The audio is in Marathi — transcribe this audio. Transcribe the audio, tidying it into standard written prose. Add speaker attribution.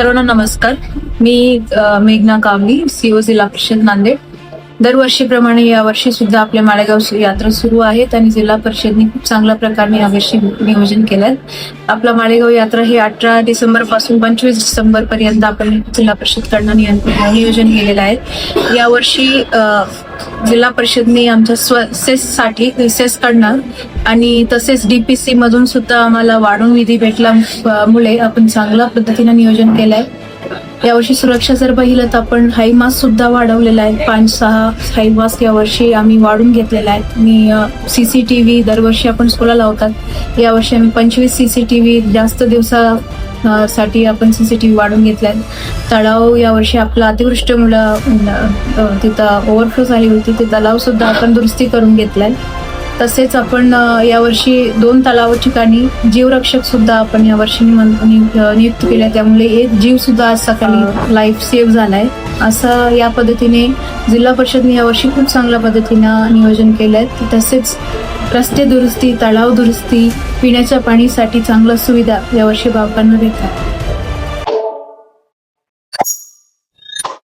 Speaker 1: सर्वांना नमस्कार. मी मेघना कामली, सीओ जिल्हा परिषद नांदेड. दरवर्षीप्रमाणे यावर्षी सुद्धा आपल्या माळेगाव यात्रा सुरू आहेत आणि जिल्हा परिषदने खूप चांगल्या प्रकारे यावर्षी नियोजन केलंय. आपला माळेगाव यात्रा ही 18 डिसेंबर पासून 25 डिसेंबर पर्यंत आपण जिल्हा परिषदकडनं नियोजन केलेलं आहे. यावर्षी जिल्हा परिषदने आमच्या सेससाठी सेस कडनं आणि तसेच DPC मधून सुद्धा आम्हाला वाढून निधी भेटल्यामुळे आपण चांगल्या पद्धतीने नियोजन केलंय. यावर्षी सुरक्षा जर पाहिलं तर आपण हाय मास्क सुद्धा वाढवलेला आहे. 5-6 हाय मास्क यावर्षी आम्ही वाढून घेतलेला आहे. आणि CCTV दरवर्षी आपण स्कूलला लावतात. यावर्षी आम्ही 25 CCTV जास्त दिवसासाठी आपण CCTV वाढून घेतलाय. तलाव यावर्षी आपला अतिवृष्टीमुळे तिथं ओव्हरफ्लो झाली होती, ते तलाव सुद्धा आपण दुरुस्ती करून घेतलाय. तसेच आपण यावर्षी 2 तलाव ठिकाणी जीवरक्षक सुद्धा आपण यावर्षी नियुक्त केले, त्यामुळे एक जीव सुद्धा आज सकाळी लाईफ सेव्ह झालाय. असं या पद्धतीने जिल्हा परिषदने यावर्षी खूप चांगल्या पद्धतीनं नियोजन केलंय. तसेच रस्ते दुरुस्ती, तलाव दुरुस्ती, पिण्याच्या पाणीसाठी चांगल्या सुविधा यावर्षी गावकऱ्यांना भेटतात.